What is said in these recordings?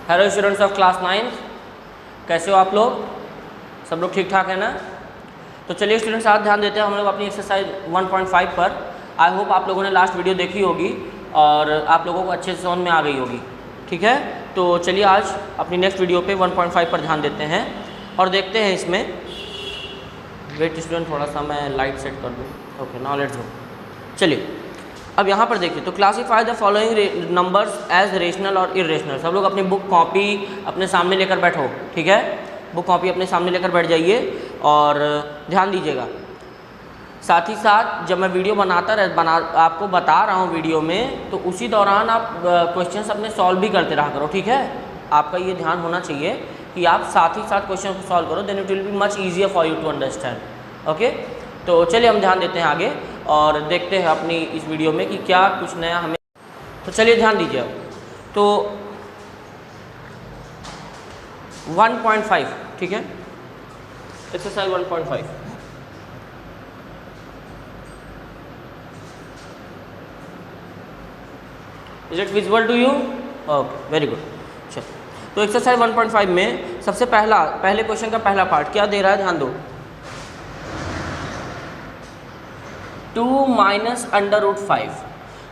Hello students of class 9, कैसे हो आप लोग? सब लोग ठीक ठाक है ना? तो चलिए स्टूडेंट्स, आज ध्यान देते हैं हम लोग अपनी एक्सरसाइज 1.5 पर। आई होप आप लोगों ने लास्ट वीडियो देखी होगी और आप लोगों को अच्छे से समझ में आ गई होगी। ठीक है, तो चलिए आज अपनी नेक्स्ट वीडियो पे 1.5 पर ध्यान देते हैं और देखते हैं इसमें। वेट स्टूडेंट, थोड़ा सा मैं लाइट सेट कर दूँ। Okay, now let's go. चलिए अब यहाँ पर देखिए, तो classify the following numbers as rational और इरेशनल। सब लोग अपनी बुक कॉपी अपने सामने लेकर बैठो। ठीक है, बुक कॉपी अपने सामने लेकर बैठ जाइए और ध्यान दीजिएगा। साथ ही साथ जब मैं वीडियो आपको बता रहा हूँ वीडियो में, तो उसी दौरान आप क्वेश्चंस अपने सॉल्व भी करते रहा करो। ठीक है, आपका ये ध्यान होना चाहिए कि आप साथ ही साथ क्वेश्चन को सॉल्व करो, then it will be much easier for you to understand. Okay, तो चलिए हम ध्यान देते हैं आगे और देखते हैं अपनी इस वीडियो में कि क्या कुछ नया हमें। तो चलिए ध्यान दीजिए अब। तो 1.5, ठीक है, exercise 1.5। Is it visible to you? Okay, very good. चलो, तो एक्सरसाइज 1.5 में सबसे पहले क्वेश्चन का पहला पार्ट क्या दे रहा है, ध्यान दो। 2 माइनस अंडर रूट 5।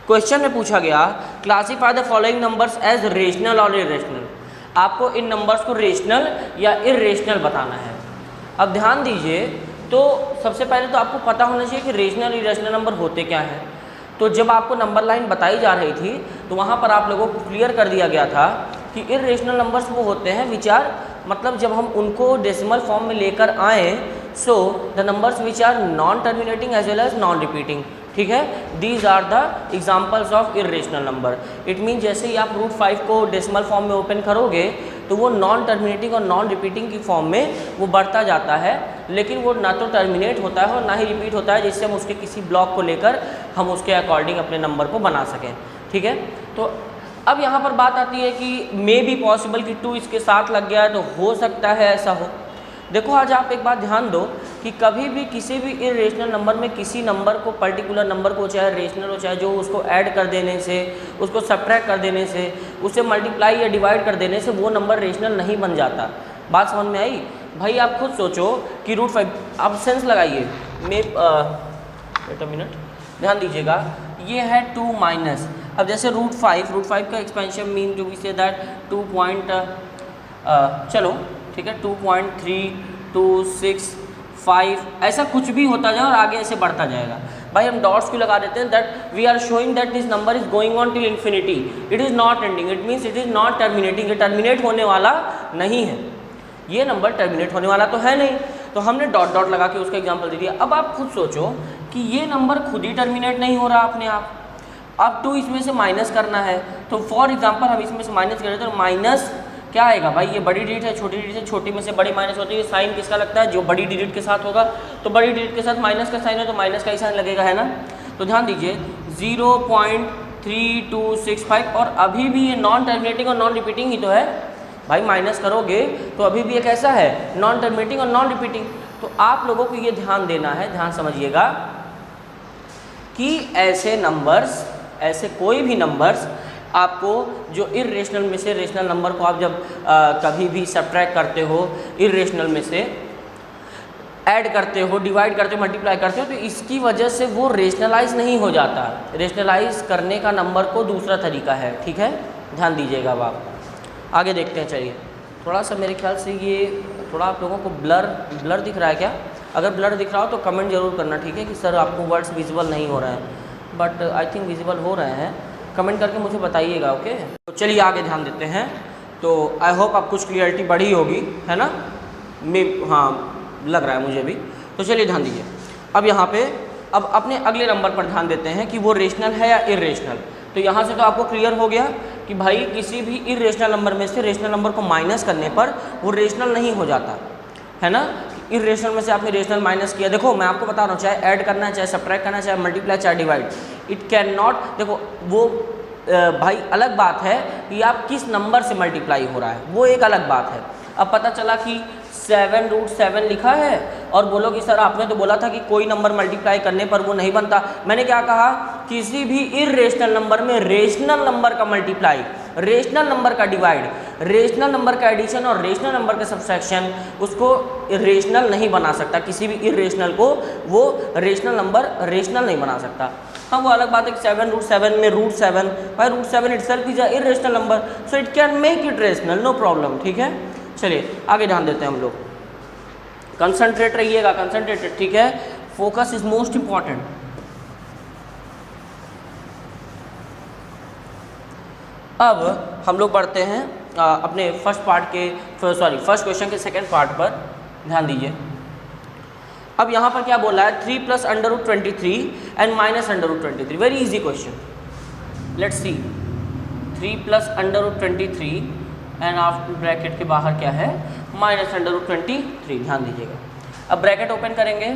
क्वेश्चन में पूछा गया classify the following numbers as rational और इरेशनल। आपको इन नंबर्स को रेशनल या इरेशनल बताना है। अब ध्यान दीजिए, तो सबसे पहले तो आपको पता होना चाहिए कि रेशनल इरेशनल नंबर होते क्या हैं। तो जब आपको नंबर लाइन बताई जा रही थी तो वहाँ पर आप लोगों को क्लियर कर दिया गया था कि इरेशनल नंबर्स वो होते हैं विच आर, मतलब जब हम उनको डेसिमल फॉर्म में लेकर आए, so the numbers which are non terminating as well as non repeating. ठीक है, these are the examples of irrational number. It mean जैसे ही आप रूट 5 को डेसिमल फॉर्म में ओपन करोगे तो वो नॉन टर्मिनेटिंग और नॉन रिपीटिंग की फॉर्म में वो बढ़ता जाता है, लेकिन वो ना तो टर्मिनेट होता है और ना ही रिपीट होता है, जिससे हम उसके किसी ब्लॉक को लेकर हम उसके अकॉर्डिंग अपने नंबर को बना सकें। ठीक है, तो अब यहाँ पर बात आती है कि मे बी पॉसिबल कि 2 इसके साथ लग गया है, तो हो सकता है ऐसा हो। देखो, आज आप एक बात ध्यान दो कि कभी भी किसी भी इरेशनल नंबर में किसी नंबर को, पर्टिकुलर नंबर को, चाहे रेशनल हो चाहे जो, उसको ऐड कर देने से, उसको सब्ट्रैक्ट कर देने से, उसे मल्टीप्लाई या डिवाइड कर देने से वो नंबर रेशनल नहीं बन जाता। बात समझ में आई? भाई आप खुद सोचो कि रूट 5, आप सेंस लगाइए। वेट अ मिनट, ध्यान दीजिएगा, ये है 2 माइनस। अब जैसे रूट 5 का expansion mean to be say that 2 चलो ठीक है, 2.3265 ऐसा कुछ भी होता जाए और आगे ऐसे बढ़ता जाएगा। भाई हम डॉट्स क्यों लगा देते हैं? That we are showing that this number is going on till infinity, it is not ending, it means it is not terminating. ये टर्मिनेट होने वाला नहीं है, ये नंबर टर्मिनेट होने वाला तो है नहीं, तो हमने डॉट डॉट लगा के उसका एग्जाम्पल दे दिया। अब आप खुद सोचो कि ये नंबर खुद ही टर्मिनेट नहीं हो रहा अपने आप। अब 2 इसमें से माइनस करना है, तो फॉर एग्जाम्पल हम इसमें से माइनस करें तो माइनस क्या आएगा? भाई ये बड़ी डिजिट है, छोटी डिजिट है, छोटी में से बड़ी माइनस होती है, साइन किसका लगता है? जो बड़ी डिजिट के साथ होगा, तो बड़ी डिजिट के साथ माइनस का साइन है तो माइनस का ही साइन लगेगा, है ना? तो ध्यान दीजिए 0.3265, और अभी भी ये नॉन टर्मिनेटिंग और नॉन रिपीटिंग ही तो है। भाई माइनस करोगे तो अभी भी एक ऐसा है नॉन टर्मिनेटिंग और नॉन रिपीटिंग। तो आप लोगों को ये ध्यान देना है, ध्यान समझिएगा कि ऐसे नंबर्स, ऐसे कोई भी नंबर्स आपको जो इरेशनल में से रेशनल नंबर को आप जब कभी भी सब्ट्रैक्ट करते हो, इरेशनल में से ऐड करते हो, डिवाइड करते हो, मल्टीप्लाई करते हो, तो इसकी वजह से वो रेशनलाइज नहीं हो जाता। रेशनलाइज करने का नंबर को दूसरा तरीका है। ठीक है, ध्यान दीजिएगा। अब आप आगे देखते हैं। चलिए, थोड़ा सा मेरे ख्याल से ये थोड़ा आप लोगों को ब्लर दिख रहा है क्या? अगर ब्लर दिख रहा हो तो कमेंट जरूर करना। ठीक है, कि सर आपको वर्ड्स विजिबल नहीं हो रहे हैं, बट आई थिंक विजिबल हो रहे हैं। कमेंट करके मुझे बताइएगा। ओके, तो चलिए आगे ध्यान देते हैं। तो आई होप आप कुछ क्लियरिटी बढ़ी होगी, है ना? हाँ, लग रहा है मुझे भी। तो चलिए ध्यान दीजिए। अब यहाँ पे अब अपने अगले नंबर पर ध्यान देते हैं कि वो रेशनल है या इरेशनल। तो यहाँ से तो आपको क्लियर हो गया कि भाई किसी भी इरेशनल नंबर में से रेशनल नंबर को माइनस करने पर वो रेशनल नहीं हो जाता, है ना? इरेशनल में से आपने रेशनल माइनस किया। देखो मैं आपको बता रहा हूँ, चाहे ऐड करना है, चाहे सब्ट्रैक्ट करना है, चाहे मल्टीप्लाई, चाहे डिवाइड, इट कैन नॉट। देखो वो भाई अलग बात है कि आप किस नंबर से मल्टीप्लाई हो रहा है, वो एक अलग बात है। अब पता चला कि 7√7 लिखा है और बोलो कि सर आपने तो बोला था कि कोई नंबर मल्टीप्लाई करने पर वो नहीं बनता। मैंने क्या कहा? किसी भी इरेशनल नंबर में रेशनल नंबर का मल्टीप्लाई रेशनल नंबर का डिवाइड, रेशनल नंबर का एडिशन और रेशनल नंबर का सब्सट्रैक्शन उसको इरेशनल नहीं बना सकता, किसी भी इरेशनल को वो रेशनल नंबर रेशनल नहीं बना सकता। हाँ वो अलग बात है कि 7√7 में √7 भाई √7 itself is a irrational number, so it can make it rational, no problem, ठीक है। चलिए आगे ध्यान देते हैं हम लोग, कंसंट्रेट रहिएगा, कंसंट्रेटेड, ठीक है, फोकस इज मोस्ट इंपॉर्टेंट। अब हम लोग बढ़ते हैं अपने फर्स्ट क्वेश्चन के सेकंड पार्ट पर, ध्यान दीजिए। अब यहाँ पर क्या बोला है, 3 + √23 and -√23, very easy question, let's see. 3 + √23 and after bracket के बाहर क्या है -√23, ध्यान दीजिएगा। अब ब्रैकेट ओपन करेंगे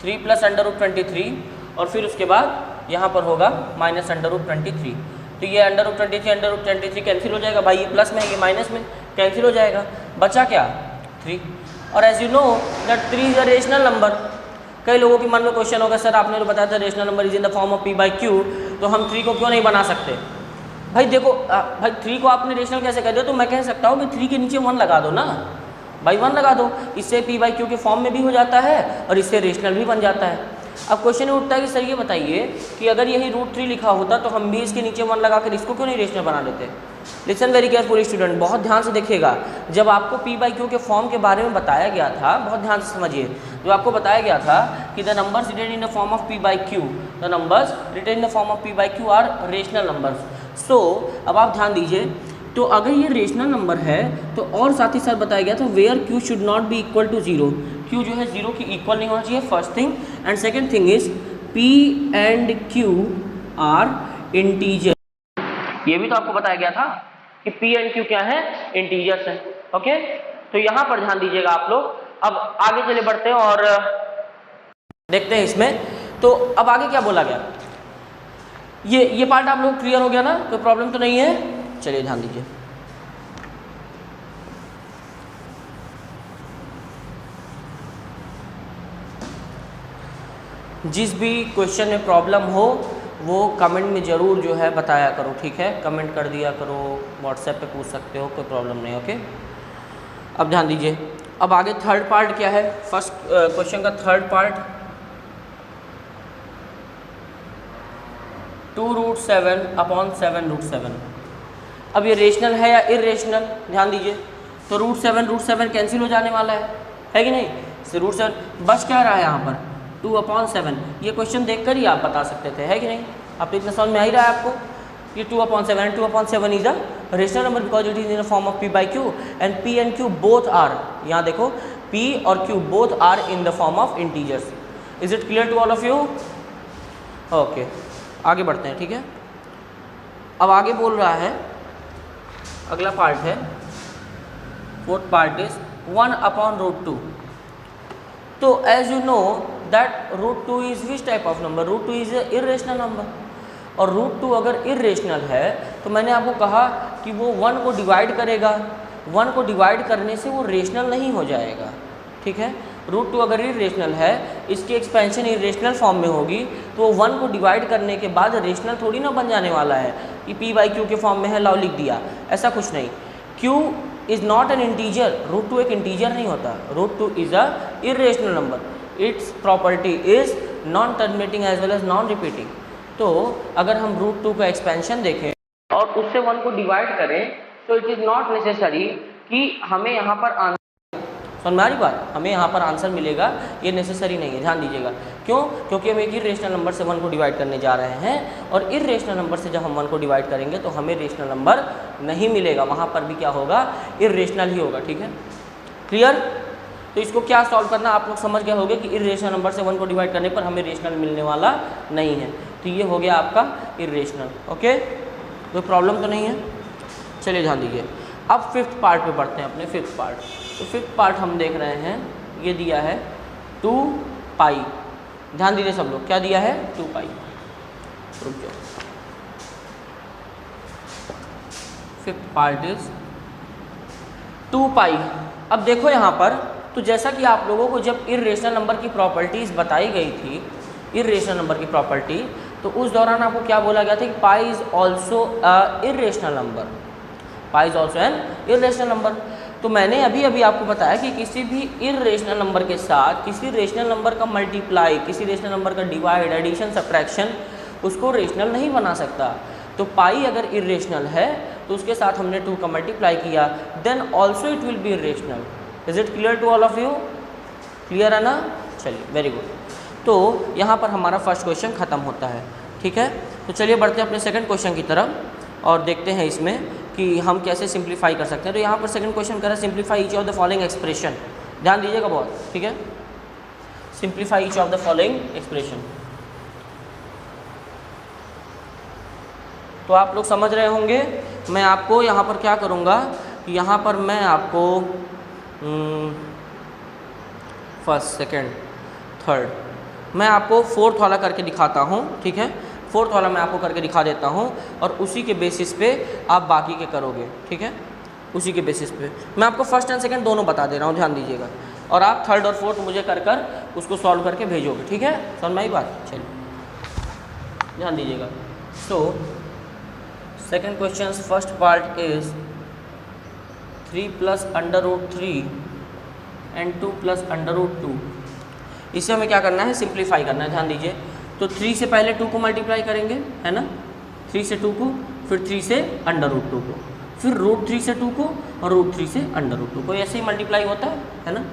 3 + √23 और फिर उसके बाद यहाँ पर होगा -√23, तो ये √23 कैंसिल हो जाएगा भाई, ये प्लस में ये माइनस में कैंसिल हो जाएगा, बचा क्या 3। और as you know that 3 is a rational number. कई लोगों के मन में क्वेश्चन होगा सर आपने तो बताया था rational number is in the form of p/q, तो हम 3 को क्यों नहीं बना सकते। भाई देखो भाई 3 को आपने रेशनल कैसे कर दिया, तो मैं कह सकता हूँ कि 3 के नीचे 1 लगा दो ना भाई, 1 लगा दो, इससे p/q के फॉर्म में भी हो जाता है और इससे रेशनल भी बन जाता है। अब क्वेश्चन उठता है कि सर ये बताइए कि अगर यही √3 लिखा होता तो हम भी इसके नीचे 1 लगाकर इसको क्यों नहीं रेशनल बना लेते। लिसन वेरी केयरफुली स्टूडेंट, बहुत ध्यान से देखिएगा। जब आपको p/q के फॉर्म के बारे में बताया गया था, बहुत ध्यान से समझिए, जो आपको बताया गया था कि the numbers written in the form of p/q, the numbers written in the form of p/q are rational numbers. So अब आप ध्यान दीजिए, तो अगर ये रेशनल नंबर है तो और साथ ही साथ बताया गया था where q should not be equal to 0, q जो है 0 की इक्वल नहीं होना चाहिए, first thing. And second thing is p and q are integer, ये भी तो आपको बताया गया था कि p एंड q क्या है, इंटीजर्स है। ओके, तो यहाँ पर ध्यान दीजिएगा आप लोग। अब आगे चले बढ़ते हैं और देखते हैं इसमें, तो अब आगे क्या बोला गया, ये पार्ट आप लोग क्लियर हो गया ना, कोई प्रॉब्लम तो नहीं है। चलिए ध्यान दीजिए, जिस भी क्वेश्चन में प्रॉब्लम हो वो कमेंट में ज़रूर जो है बताया करो, ठीक है, कमेंट कर दिया करो, व्हाट्सएप पे पूछ सकते हो, कोई प्रॉब्लम नहीं। ओके, अब ध्यान दीजिए, अब आगे थर्ड पार्ट क्या है, फर्स्ट क्वेश्चन का थर्ड पार्ट 2√7/7√7। अब ये रेशनल है या इरेशनल, ध्यान दीजिए, तो √7 कैंसिल हो जाने वाला है कि नहीं, से √7 बच क्या रहा है यहाँ पर 2/7। ये क्वेश्चन देखकर ही आप बता सकते थे, है कि नहीं, आप तो इतना समझ में आ ही रहा है आपको, ये 2/7 2/7 is a rational number because it is in the form of p/q and p and q both are, यहाँ देखो p और q both are in the form of integers. Is it clear to all of you. Okay, आगे बढ़ते हैं, ठीक है। अब आगे बोल रहा है, अगला पार्ट है, फोर्थ पार्ट इज 1/√2। तो as you know that √2 is which type of number, √2 is a irrational number, और √2 अगर इरेशनल है तो मैंने आपको कहा कि वो 1 को डिवाइड करेगा, 1 को डिवाइड करने से वो रेशनल नहीं हो जाएगा, ठीक है। √2 अगर इरेशनल है, इसकी एक्सपेंशन इरेशनल फॉर्म में होगी, तो 1 को डिवाइड करने के बाद रेशनल थोड़ी ना बन जाने वाला है कि p/q के फॉर्म में है, लाओ लिख दिया, ऐसा कुछ नहीं। q is not an integer, √2 एक इंटीजर नहीं होता, √2 is a irrational number, its property is non terminating as well as non repeating. तो अगर हम √2 का एक्सपेंशन देखें और उससे 1 को डिवाइड करें तो इट इज़ नॉट नेसेसरी कि हमें यहाँ पर आंसर, समझ में आ रही बात, हमें यहाँ पर आंसर मिलेगा, ये नेसेसरी नहीं है, ध्यान दीजिएगा। क्यों, क्योंकि हम एक इरेशनल नंबर से 1 को डिवाइड करने जा रहे हैं, और इरेशनल नंबर से जब हम 1 को डिवाइड करेंगे तो हमें रेशनल नंबर नहीं मिलेगा, वहाँ पर भी क्या होगा, इरेशनल ही होगा, ठीक है, क्लियर। तो इसको क्या सॉल्व करना आप लोग समझ गए होंगे कि इरेशनल नंबर से 1 को डिवाइड करने पर हमें रेशनल मिलने वाला नहीं है, तो ये हो गया आपका इरेशनल। ओके, कोई प्रॉब्लम तो नहीं है। चलिए ध्यान दीजिए, अब फिफ्थ पार्ट पे बढ़ते हैं, अपने फिफ्थ पार्ट। तो फिफ्थ पार्ट हम देख रहे हैं, ये दिया है 2π, ध्यान दीजिए सब लोग, क्या दिया है 2π, रुक जाओ, फिफ्थ पार्ट इज 2π। अब देखो यहाँ पर, तो जैसा कि आप लोगों को जब इरेशनल नंबर की प्रॉपर्टीज़ बताई गई थी, इरेशनल नंबर की प्रॉपर्टी, तो उस दौरान आपको क्या बोला गया था कि pi is also irrational number, pi is also an irrational number. तो मैंने अभी अभी आपको बताया कि किसी भी इर्रेशनल नंबर के साथ किसी रेशनल नंबर का मल्टीप्लाई, किसी रेशनल नंबर का डिवाइड, एडिशन, सब्ट्रैक्शन उसको रेशनल नहीं बना सकता। तो पाई अगर इर्रेशनल है तो उसके साथ हमने 2 का मल्टीप्लाई किया, then also it will be irrational. Is it clear to all of you? Clear है ना? चलिए, वेरी गुड। तो यहाँ पर हमारा फर्स्ट क्वेश्चन ख़त्म होता है, ठीक है। तो चलिए बढ़ते हैं अपने सेकंड क्वेश्चन की तरफ और देखते हैं इसमें कि हम कैसे सिंप्लीफाई कर सकते हैं। तो यहाँ पर सेकंड क्वेश्चन करें simplify each of the following expression. ध्यान दीजिएगा बहुत, ठीक है। Simplify each of the following expression. तो आप लोग समझ रहे होंगे, मैं आपको यहाँ पर क्या करूँगा कि यहाँ पर मैं आपको फर्स्ट, सेकंड, थर्ड, मैं आपको फोर्थ वाला करके दिखाता हूँ, ठीक है। फोर्थ वाला मैं आपको करके दिखा देता हूँ और उसी के बेसिस पे आप बाकी के करोगे, ठीक है। उसी के बेसिस पे मैं आपको फर्स्ट एंड सेकंड दोनों बता दे रहा हूँ, ध्यान दीजिएगा। और आप थर्ड और फोर्थ मुझे कर उसको सॉल्व करके भेजोगे, ठीक है। समझ में आई बात? चलिए ध्यान दीजिएगा। So second question first part is 3 + √3 and 2 + √2। इसे हमें क्या करना है? सिंप्लीफाई करना है। ध्यान दीजिए, तो 3 से पहले 2 को मल्टीप्लाई करेंगे, है ना। 3 से 2 को, फिर 3 से √2 को, फिर √3 से 2 को और √3 से √2 को, ऐसे ही मल्टीप्लाई होता है ना।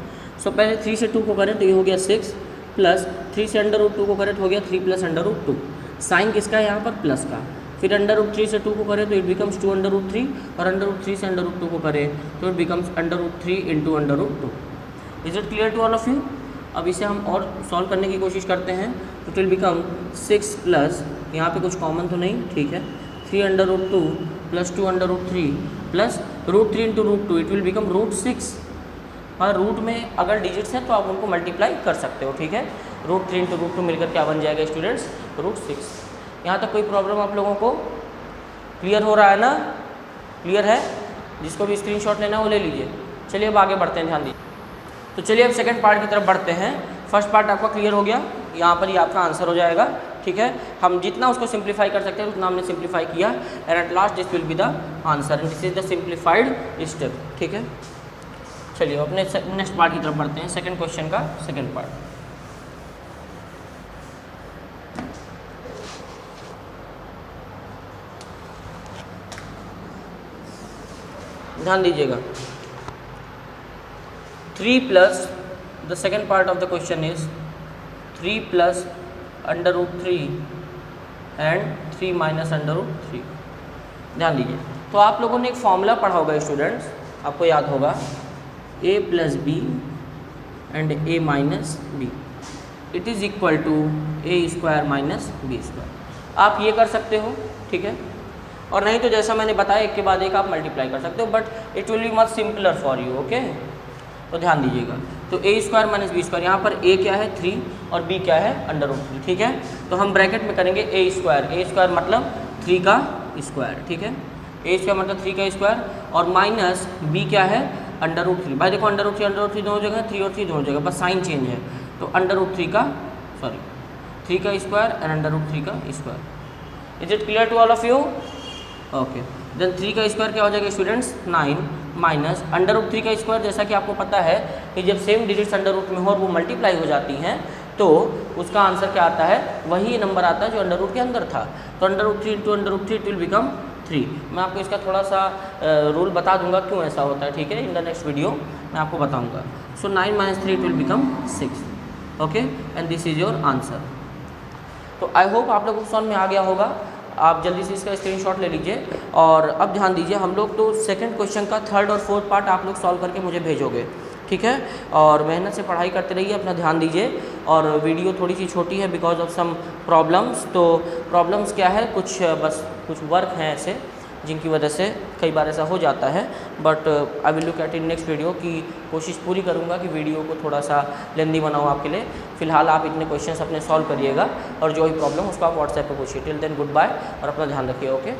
सो पहले 3 से 2 को करें तो ये हो गया 6, प्लस 3 से √2 को करें तो हो गया 3 + √2। साइन किसका है यहाँ पर? प्लस का। फिर √3 से 2 को करें तो इट बिकम्स 2 √3 और √3 से √2 को करें तो it becomes √3 × √2। Is it clear to all of you? अब इसे हम और सॉल्व करने की कोशिश करते हैं तो इट विल बिकम 6 प्लस, यहाँ पे कुछ कॉमन तो नहीं, ठीक है, 3 √2 + 2 √3 प्लस √3 × √2, इट विल बिकम √6। हाँ, रूट में अगर डिजिट्स हैं तो आप उनको मल्टीप्लाई कर सकते हो, ठीक है। √3 × √2 मिलकर क्या बन जाएगा स्टूडेंट्स? √6। यहाँ तक कोई प्रॉब्लम आप लोगों को? क्लियर हो रहा है ना? क्लियर है? जिसको भी स्क्रीनशॉट लेना है वो ले लीजिए। चलिए अब आगे बढ़ते हैं, ध्यान दीजिए। तो चलिए अब सेकंड पार्ट की तरफ बढ़ते हैं। फर्स्ट पार्ट आपका क्लियर हो गया, यहाँ पर ही आपका आंसर हो जाएगा, ठीक है। हम जितना उसको सिंप्लीफाई कर सकते हैं उतना हमने सिंप्लीफाई किया and at last this will be the answer and this is the simplified step, ठीक है। चलिए अपने नेक्स्ट पार्ट की तरफ बढ़ते हैं, सेकंड क्वेश्चन का सेकंड पार्ट। ध्यान दीजिएगा। 3 plus the second part of the question is 3 + √3 and 3 - √3। ध्यान दीजिए, तो आप लोगों ने एक फॉर्मूला पढ़ा होगा स्टूडेंट्स, आपको याद होगा, a + b and a - b it is equal to a² - b²। आप ये कर सकते हो, ठीक है, और नहीं तो जैसा मैंने बताया एक के बाद एक आप मल्टीप्लाई कर सकते हो, but it will be much simpler for you, okay. तो ध्यान दीजिएगा, तो a² - b², यहाँ पर a क्या है? 3 और b क्या है? √3, ठीक है। तो हम ब्रैकेट में करेंगे a² मतलब 3 का स्क्वायर, ठीक है। a² मतलब 3 का स्क्वायर और माइनस b क्या है? √3। भाई देखो √3 दोनों जगह, 3 और 3 दोनों जगह, बस साइन चेंज है। तो 3 का स्क्वायर एंड √3 का square. Is it clear to all of you? Okay, then 3 का स्क्वायर क्या हो जाएगा स्टूडेंट्स? 9 माइनस √3 का स्क्वायर, जैसा कि आपको पता है कि जब सेम डिजिट्स √ में हो और वो मल्टीप्लाई हो जाती हैं तो उसका आंसर क्या आता है? वही नंबर आता है जो √ के अंदर था। तो √3 × √3 इट विल बिकम 3। मैं आपको इसका थोड़ा सा रूल बता दूंगा क्यों ऐसा होता है, ठीक है। इन द नेक्स्ट वीडियो मैं आपको बताऊंगा। सो 9 - 3 it will become 6, okay, and this is your answer. तो आई होप आप लोगों को समझ में आ गया होगा। आप जल्दी से इसका स्क्रीनशॉट ले लीजिए और अब ध्यान दीजिए, हम लोग तो सेकंड क्वेश्चन का थर्ड और फोर्थ पार्ट आप लोग सॉल्व करके मुझे भेजोगे, ठीक है। और मेहनत से पढ़ाई करते रहिए, अपना ध्यान दीजिए। और वीडियो थोड़ी सी छोटी है बिकॉज ऑफ सम प्रॉब्लम्स। तो प्रॉब्लम्स क्या है? कुछ वर्क हैं ऐसे जिनकी वजह से कई बार ऐसा हो जाता है, but I will look at in next video की कोशिश पूरी करूँगा कि वीडियो को थोड़ा सा लेंदी बनाऊँ आपके लिए। फिलहाल आप इतने क्वेश्चंस अपने सॉल्व करिएगा और जो भी प्रॉब्लम उसको आप व्हाट्सएप पे पूछिए। टिल देन गुड बाय और अपना ध्यान रखिए, ओके।